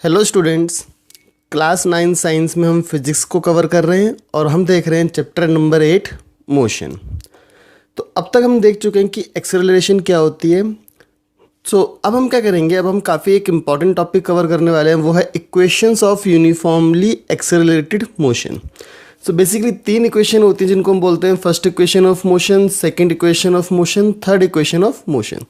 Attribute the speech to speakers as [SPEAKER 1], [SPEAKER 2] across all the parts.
[SPEAKER 1] Hello students. Class 9 science में हम physics को कवर कर रहे हैं और हम देख रहे हैं चैप्टर नंबर 8 मोशन। तो अब तक हम देख चुके हैं कि एक्सेलरेशन क्या होती है। अब हम क्या करेंगे, अब हम काफ़ी एक इम्पॉर्टेंट टॉपिक कवर करने वाले हैं, वो है equations of uniformly accelerated motion. Basically 3 equation होती हैं जिनको हम बोलते हैं first equation of motion, second equation of motion, third equation of motion.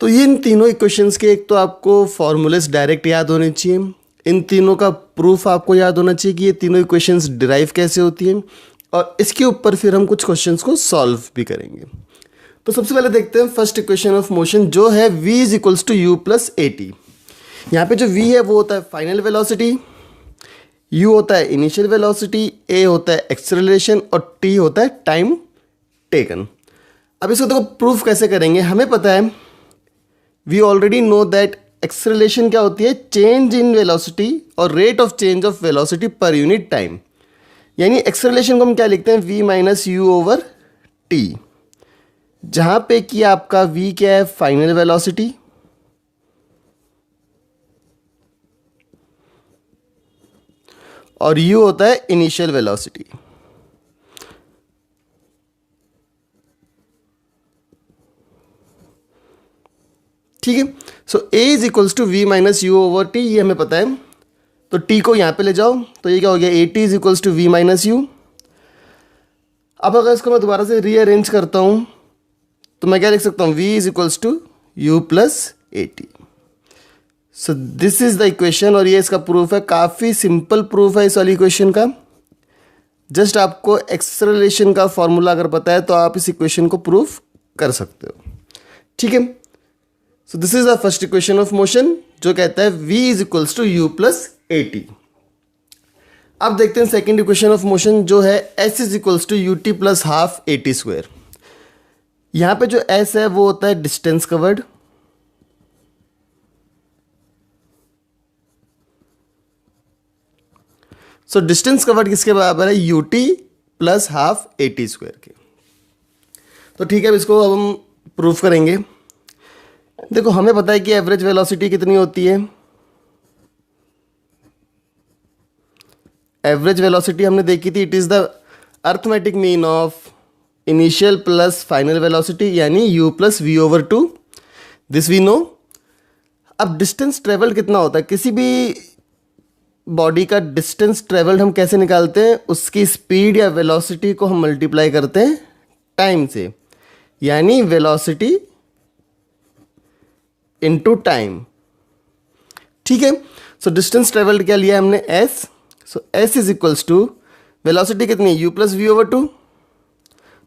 [SPEAKER 1] तो ये इन तीनों इक्वेशंस के एक तो आपको फॉर्मूलेस डायरेक्ट याद होने चाहिए, इन तीनों का प्रूफ आपको याद होना चाहिए कि ये तीनों इक्वेशंस डिराइव कैसे होती हैं, और इसके ऊपर फिर हम कुछ क्वेश्चंस को सॉल्व भी करेंगे। तो सबसे पहले देखते हैं फर्स्ट इक्वेशन ऑफ मोशन जो है v is equals to u plus a t. यहाँ पे जो v है वो होता है फाइनल वेलोसिटी, u होता है इनिशियल वेलोसिटी, a होता है एक्सेलरेशन और t होता है टाइम टेकन। अब इसको देखो प्रूफ कैसे करेंगे। हमें पता है, we already know that acceleration क्या होती है, चेंज इन वेलोसिटी और rate of change of velocity per unit time. यानी एक्सेलरेशन को हम क्या लिखते हैं, v minus u over t, जहाँ पे कि आपका v क्या है, फाइनल वेलोसिटी, और u होता है इनिशियल वेलोसिटी। ठीक है। So a is equals to v minus u over t, ये हमें पता है। तो t को यहाँ पे ले जाओ तो ये क्या हो गया, a t is equals to v minus u. अब अगर इसको मैं दोबारा से रीअरेंज करता हूँ तो मैं क्या लिख सकता हूँ, v is equals to u plus a t. So this is the equation और ये इसका प्रूफ है। काफ़ी सिंपल प्रूफ है इस वाली इक्वेशन का। जस्ट आपको एक्सेलरेशन का फॉर्मूला अगर पता है तो आप इस इक्वेशन को प्रूफ कर सकते हो। ठीक है। So this is the first equation of motion जो कहता है v is equals to u plus a t. अब देखते हैं सेकेंड इक्वेशन ऑफ मोशन जो है s is equals to u t plus half a t square. यहाँ पे जो s है वो होता है distance covered, so distance covered किसके बराबर है, u t plus half a t square के। तो ठीक है, अब इसको अब हम प्रूफ करेंगे। देखो हमें पता है कि एवरेज वेलोसिटी कितनी होती है। एवरेज वेलोसिटी हमने देखी थी, it is the arithmetic mean of initial plus final velocity यानी u plus v over two, this we know. अब डिस्टेंस ट्रेवल कितना होता है, किसी भी बॉडी का डिस्टेंस ट्रेवल्ड हम कैसे निकालते हैं, उसकी स्पीड या वेलोसिटी को हम मल्टीप्लाई करते हैं टाइम से, यानी वेलोसिटी इनटू टाइम। ठीक है। सो डिस्टेंस ट्रेवल्ड क्या लिया हमने, s। So s is equals to velocity कितनी है, u plus v over two.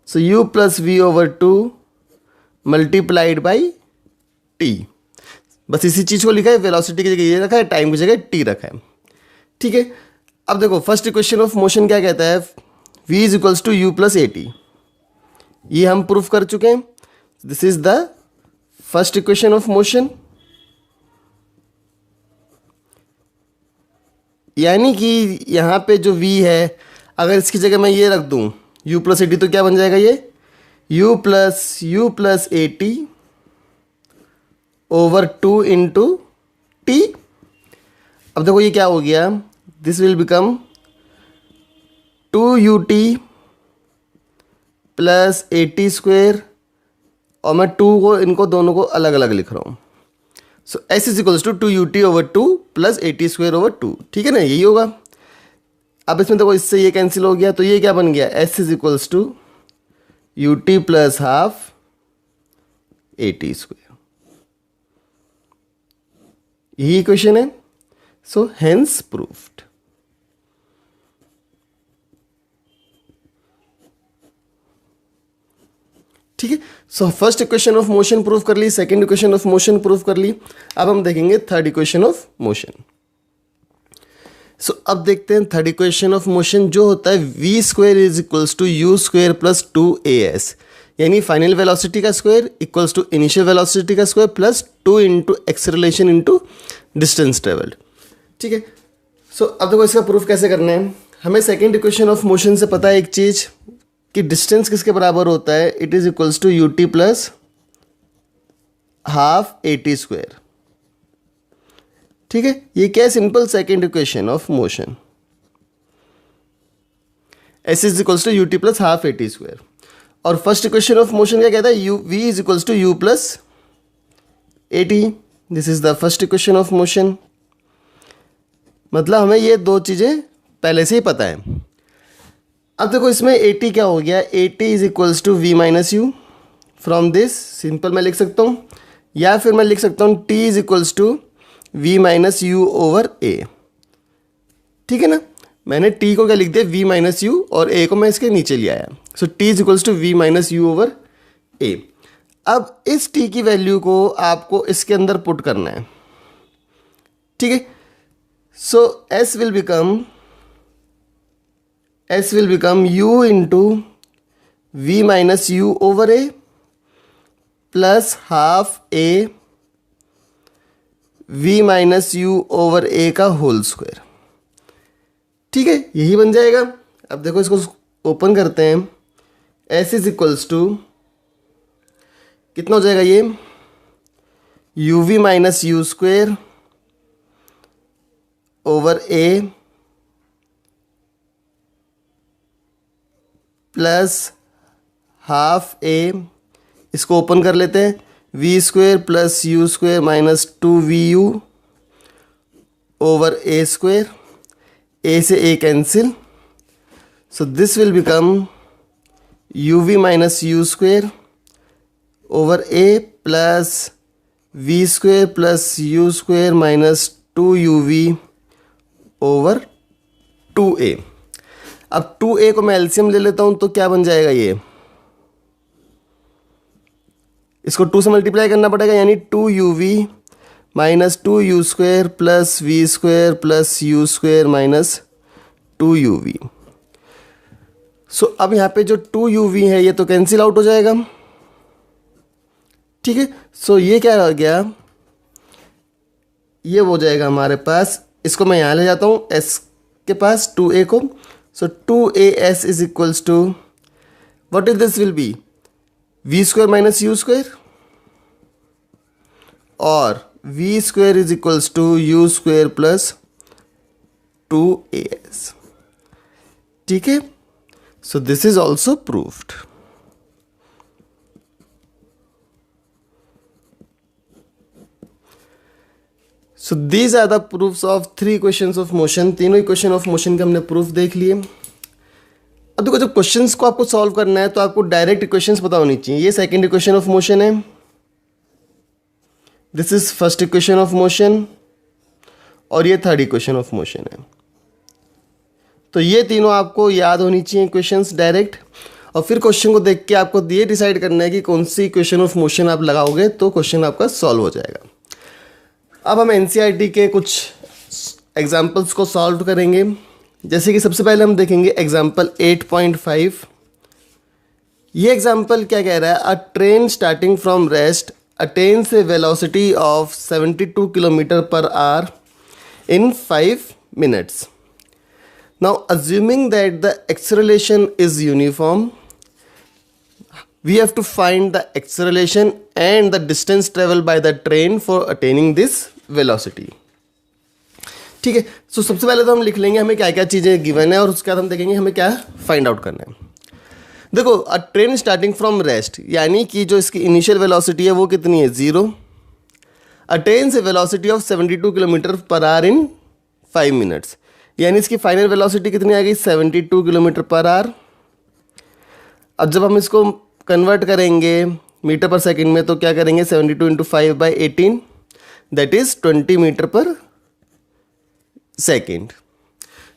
[SPEAKER 1] So u plus v over two multiplied by t। बस इसी चीज़ को लिखा है, वेलोसिटी की जगह ये रखा है, टाइम की जगह t रखा है। ठीक है। अब देखो फर्स्ट इक्वेशन ऑफ मोशन क्या कहता है, v is equals to u plus a t. ये हम प्रूफ कर चुके हैं। This is the first equation of motion, यानी कि यहाँ पे जो v है, अगर इसकी जगह मैं ये रख दूँ u प्लस ए टी, तो क्या बन जाएगा ये u plus a T over two into T. अब देखो ये क्या हो गया, this will become 2ut plus a t square, और मैं 2 को इनको दोनों को अलग अलग लिख रहा हूँ। So s is equals to 2ut over 2 plus a t square over 2। ठीक है ना, यही होगा। अब इसमें देखो इससे ये कैंसिल हो गया, तो ये क्या बन गया, s is equals to u t plus half a t square. यही इक्वेशन है। So hence proved. ठीक है। So first equation of motion proof कर ली, second equation of motion proof कर ली। अब हम देखेंगे थर्ड इक्वेशन ऑफ मोशन। अब देखते हैं थर्ड इक्वेशन ऑफ मोशन जो होता है v square is equals to u square plus 2as, यानी फाइनल वेलोसिटी का square equals to initial velocity का square plus 2 into acceleration into distance travelled. ठीक है। अब देखो इसका प्रूफ कैसे करना है। हमें सेकेंड इक्वेशन ऑफ मोशन से पता है एक चीज़ कि डिस्टेंस किसके बराबर होता है, it is equals to u t plus half a t square. ठीक है, ये क्या है, simple second equation of motion, s is equals to u t plus half a t square. और फर्स्ट इक्वेशन ऑफ मोशन क्या कहता है, u v is equals to u plus a t. This is the first equation of motion. मतलब हमें ये दो चीज़ें पहले से ही पता है। अब देखो इसमें ए टी क्या हो गया, a t is equals to v minus u. From this simple मैं लिख सकता हूँ, या फिर मैं लिख सकता हूँ t is equals to v minus u over a. ठीक है ना, मैंने टी को क्या लिख दिया, वी माइनस यू, और ए को मैं इसके नीचे ले आया। So t is equals to v minus u over a. अब इस टी की वैल्यू को आपको इसके अंदर पुट करना है। ठीक है, so s will become u into v minus u over a plus half a v minus u over a का होल स्क्वायर। ठीक है, यही बन जाएगा। अब देखो इसको ओपन करते हैं, एस इज इक्वल्स टू कितना हो जाएगा ये, u v minus u square over a plus half a, इसको ओपन कर लेते हैं, v square plus u square minus two v u over a square, a से a cancel, so this will become u v minus u square over a plus v square plus u square minus two u v over two a. अब two a को मैं LCM ले लेता हूं तो क्या बन जाएगा, ये इसको टू से मल्टीप्लाई करना पड़ेगा, यानी two u v minus two u square plus v square plus u square minus two u v. So अब यहाँ पे जो टू यू वी है ये तो कैंसिल आउट हो जाएगा। ठीक है, सो ये क्या रह गया, ये हो जाएगा हमारे पास, इसको मैं यहाँ ले जाता हूँ एस के पास, टू ए को, so two a s is equals to what is this will be, v square minus u square, और v square is equals to u square plus two a s. ठीक है, so this is also proved. So these are the proofs of three equations of motion. तीनों equation of motion के हमने proof देख लिए। अब देखो जब क्वेश्चंस को आपको सॉल्व करना है तो आपको डायरेक्ट इक्वेशंस पता होनी चाहिए। ये सेकंड इक्वेशन ऑफ मोशन है, this is first equation of motion, और ये थर्ड इक्वेशन ऑफ मोशन है। तो ये तीनों आपको याद होनी चाहिए इक्वेशंस डायरेक्ट, और फिर क्वेश्चन को देख के आपको ये डिसाइड करना है कि कौन सी इक्वेशन ऑफ मोशन आप लगाओगे तो क्वेश्चन आपका सॉल्व हो जाएगा। अब हम एनसीईआरटी के कुछ एग्जाम्पल्स को सॉल्व करेंगे। जैसे कि सबसे पहले हम देखेंगे एग्जाम्पल 8.5। ये एग्जाम्पल क्या कह रहा है, अ train starting from rest attains A velocity of 72 kilometre per hour in 5 minutes. Now assuming that the acceleration is uniform, we have to find the acceleration and the distance traveled by the train for attaining this velocity. ठीक है, सो सबसे पहले तो हम लिख लेंगे हमें क्या क्या चीज़ें गिवन है, और उसके बाद हम देखेंगे हमें क्या फाइंड आउट करना है। देखो अ ट्रेन स्टार्टिंग फ्रॉम रेस्ट, यानी कि जो इसकी इनिशियल वेलोसिटी है वो कितनी है, 0, attains A velocity of 72 kilometre per hour in 5 minutes, यानी इसकी फाइनल वेलोसिटी कितनी आ गई, 72 किलोमीटर पर आवर। अब जब हम इसको कन्वर्ट करेंगे मीटर पर सेकंड में तो क्या करेंगे, 72 into 5/18 that is 20 metre per second.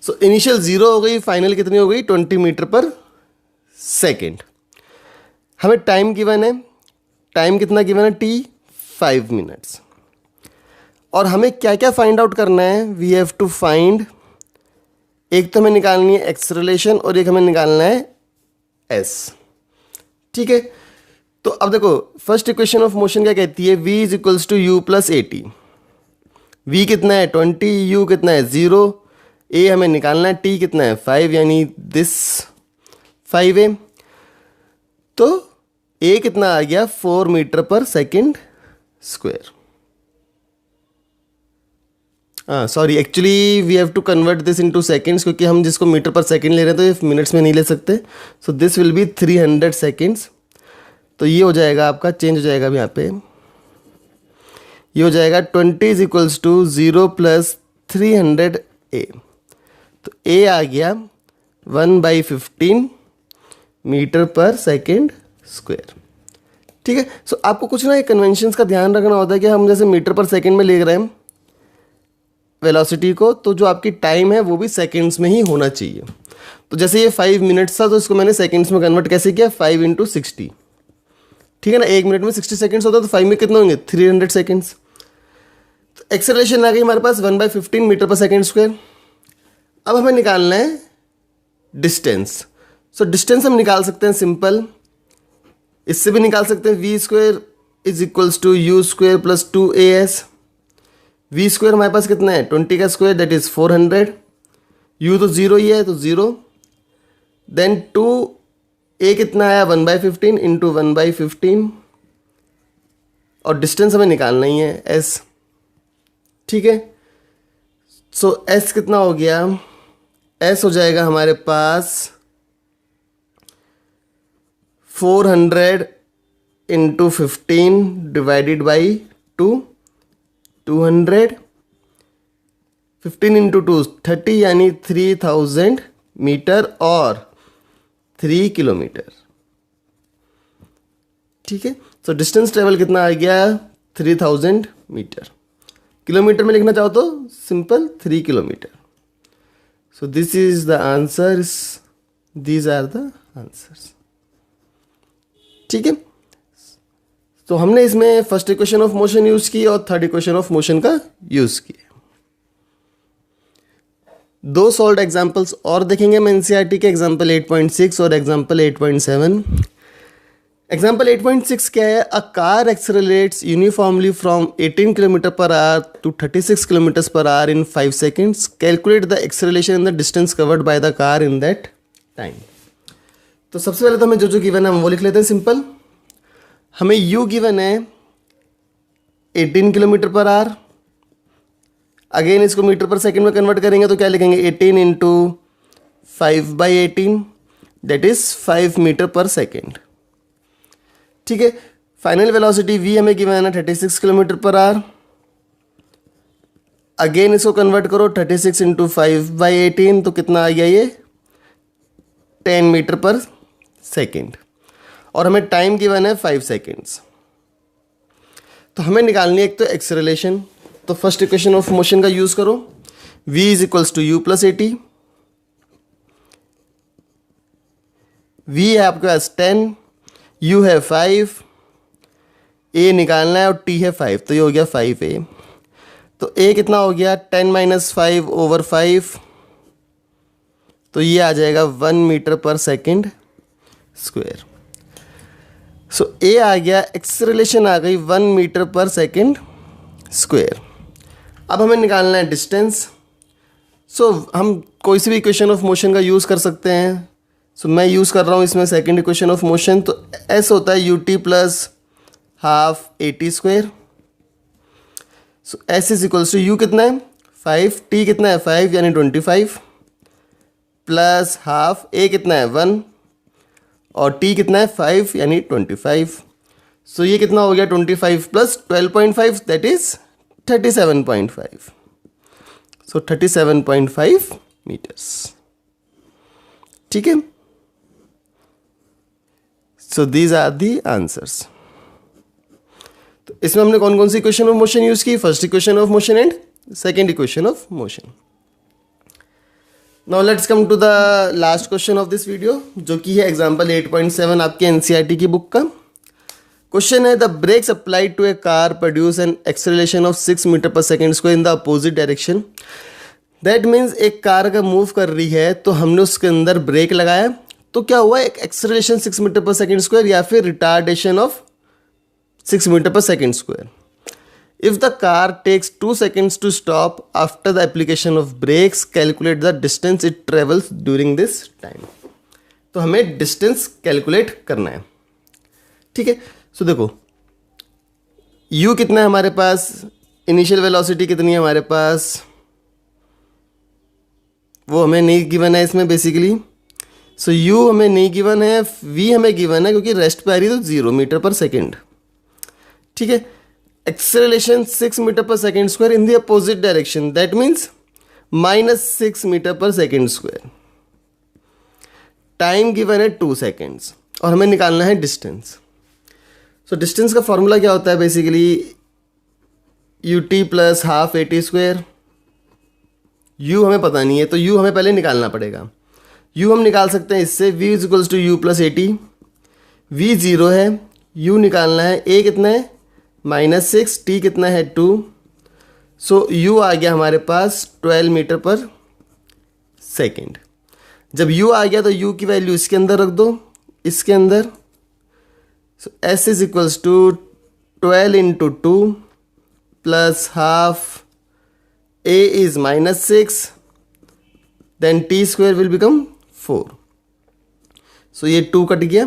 [SPEAKER 1] So initial 0 हो गई, फाइनल कितनी हो गई, 20 मीटर पर सेकेंड। हमें टाइम गिवन है, टाइम कितना गिवन है, t 5 मिनट्स। और हमें क्या क्या फाइंड आउट करना है, वी हैव टू फाइंड, एक तो हमें निकालनी है एक्सेलरेशन और एक हमें निकालना है s। ठीक है, तो अब देखो फर्स्ट इक्वेशन ऑफ मोशन क्या कहती है, v is equals to u plus a t. v कितना है 20, u कितना है 0, a हमें निकालना है, t कितना है 5, यानी दिस 5a। तो a कितना आ गया 4 metre per second square. Sorry, actually we have to convert this into seconds, क्योंकि हम जिसको मीटर पर सेकंड ले रहे हैं तो ये मिनट्स में नहीं ले सकते. सो दिस विल बी 300 सेकंड्स. तो ये हो जाएगा आपका, चेंज हो जाएगा अब यहाँ पे, ये हो जाएगा 20 इज इक्वल्स टू 0 प्लस 300 ए. तो ए आ गया 1/15 मीटर पर सेकेंड स्क्वायर. ठीक है. सो आपको कुछ ना, ये कन्वेंशंस का ध्यान रखना होता है कि हम जैसे मीटर पर सेकेंड में ले रहे हैं वेलोसिटी को, तो जो आपकी टाइम है वो भी सेकेंड्स में ही होना चाहिए. तो जैसे ये 5 मिनट्स था, तो इसको मैंने सेकेंड्स में कन्वर्ट कैसे किया, 5 × 60. ठीक है ना, 1 मिनट में 60 सेकेंड्स होता है, तो 5 में कितने होंगे, 300 सेकेंड्स. तो एक्सेलरेशन आ गई हमारे पास 1/15 मीटर पर सेकेंड स्क्वायर. अब हमें निकालना है डिस्टेंस. सो डिस्टेंस हम निकाल सकते हैं सिंपल, इससे भी निकाल सकते हैं. v² is equals to u² plus 2as. v² हमारे पास कितना है, 20 का स्क्वायर, दैट इज 400. u तो 0 ही है, तो 0. देन 2a कितना आया, 1/15 इंटू 1/15. और डिस्टेंस हमें निकालना ही है s. ठीक है. सो s कितना हो गया, s हो जाएगा हमारे पास 400 इंटू 15 डिवाइडेड बाई 2, 200. 15 इंटू 2 30, यानी 3000 मीटर और 3 किलोमीटर. ठीक है. सो डिस्टेंस ट्रेवल कितना आ गया, 3000 मीटर. किलोमीटर में लिखना चाहो तो simple 3 kilometre. So this is the answers, these are the answers. ठीक है. तो हमने इसमें first equation of motion use की और थर्ड इक्वेशन ऑफ मोशन का यूज किया. 2 सॉल्व्ड एग्जांपल्स और देखेंगे हम एनसीईआरटी के, एग्जांपल 8.6 और एग्जांपल 8.7. एग्जाम्पल 8.6 क्या है, a car accelerates uniformly from 18 km/h to 36 km/h in 5 seconds. Calculate the acceleration in the distance covered by the car in that time. तो सबसे पहले तो हमें जो गिवन है हम वो लिख लेते हैं सिंपल. हमें u गिवन है 18 km/h. अगेन इसको मीटर पर सेकेंड में कन्वर्ट करेंगे तो क्या लिखेंगे, 18 into 5/18, that is 5 metre per second. ठीक है. फाइनल वेलोसिटी v हमें गिवन है 36 km/h. अगेन इसको कन्वर्ट करो, 36 इंटू 5/18, तो कितना आ गया ये, 10 मीटर पर सेकेंड. और हमें टाइम गिवन है 5 सेकेंड्स. तो हमें निकालनी है एक तो एक्सेलरेशन. तो फर्स्ट इक्वेशन ऑफ मोशन का यूज करो, v is equals to u plus 80. v है आपके पास 10, u है 5, a निकालना है और t है 5, तो ये हो गया 5a. तो a कितना हो गया, 10 - 5 ओवर 5, तो ये आ जाएगा 1 metre per second square. So a आ गया, एक्सेलरेशन आ गई 1 मीटर पर सेकेंड स्क्वायर. अब हमें निकालना है डिस्टेंस. सो हम कोई सी भी इक्वेशन ऑफ मोशन का यूज़ कर सकते हैं. सो मैं यूज़ कर रहा हूँ इसमें सेकेंड इक्वेशन ऑफ मोशन. तो s होता है ut plus half at². So s is equals to u कितना है 5, t कितना है 5 यानी 25, प्लस हाफ a कितना है 1 और t कितना है 5 यानी 25. सो ये कितना हो गया, 25 plus 12.5, that is 37.5. So 37.5 metres. ठीक है. So these are the answers. तो इसमें हमने कौन कौन सी इक्वेशन ऑफ मोशन यूज की, first equation of motion and second equation of motion. Now let's come to the last question of this video, जो कि है एग्जांपल 8.7 आपके एनसीईआरटी की बुक का. क्वेश्चन है, the brakes applied to a car produce an acceleration of 6 metre per second square in the opposite direction. That means एक car अगर move कर रही है तो हमने उसके अंदर ब्रेक लगाया, तो क्या हुआ, एक acceleration 6 metre per second square या फिर retardation of 6 metre per second square. If the car takes 2 seconds to stop after the application of brakes, calculate the distance it travels during this time. तो हमें distance calculate करना है. ठीक है. सो देखो u कितना है हमारे पास, इनिशियल वेलोसिटी कितनी है हमारे पास वो हमें नहीं गिवन है इसमें बेसिकली। सो u हमें नहीं गिवन है, v हमें गिवन है क्योंकि रेस्ट पे आ रही है तो 0 मीटर पर सेकेंड। ठीक है, acceleration 6 metre per second square in the opposite direction, that means -6 metre per second square. Time given है 2 सेकेंड्स और हमें निकालना है डिस्टेंस। सो डिस्टेंस का फॉर्मूला क्या होता है basically, ut plus half AT square. u हमें पता नहीं है तो u हमें पहले निकालना पड़ेगा। u हम निकाल सकते हैं इससे, v is equals to u plus AT। v 0 है, u निकालना है, a कितना है -6, t कितना है 2। सो u आ गया हमारे पास 12 मीटर पर सेकेंड। जब u आ गया तो u की वैल्यू इसके अंदर रख दो, इसके अंदर। So s is equals to 12 into 2 plus half a is -6, then t square will become 4। So ये 2 कट गया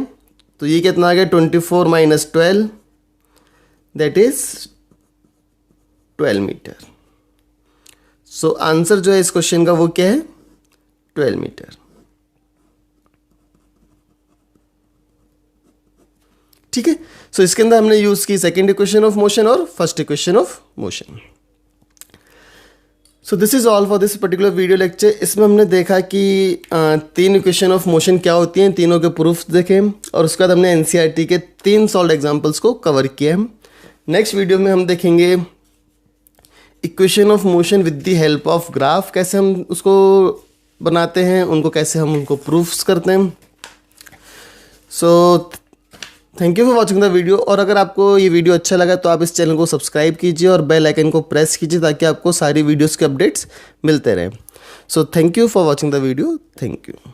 [SPEAKER 1] तो ये कितना आ गया 24 - 12, that is 12 metre. So answer जो है इस क्वेश्चन का वो क्या है, 12 मीटर। ठीक है, सो इसके अंदर हमने यूज की सेकेंड इक्वेशन ऑफ मोशन और first equation of motion. So this is all for this particular video lecture. इसमें हमने देखा कि 3 इक्वेशन ऑफ मोशन क्या होती हैं, तीनों के प्रूफ्स देखे और उसके बाद हमने NCERT के 3 सॉल्व एग्जांपल्स को कवर किया है। नेक्स्ट वीडियो में हम देखेंगे equation of motion with the help of graph, कैसे हम उसको बनाते हैं, उनको कैसे हम उनको प्रूफ्स करते हैं। So thank you for watching the video. और अगर आपको ये वीडियो अच्छा लगा तो आप इस चैनल को सब्सक्राइब कीजिए और बेल आइकन को प्रेस कीजिए ताकि आपको सारी वीडियोस के अपडेट्स मिलते रहें। So thank you for watching the video. Thank you.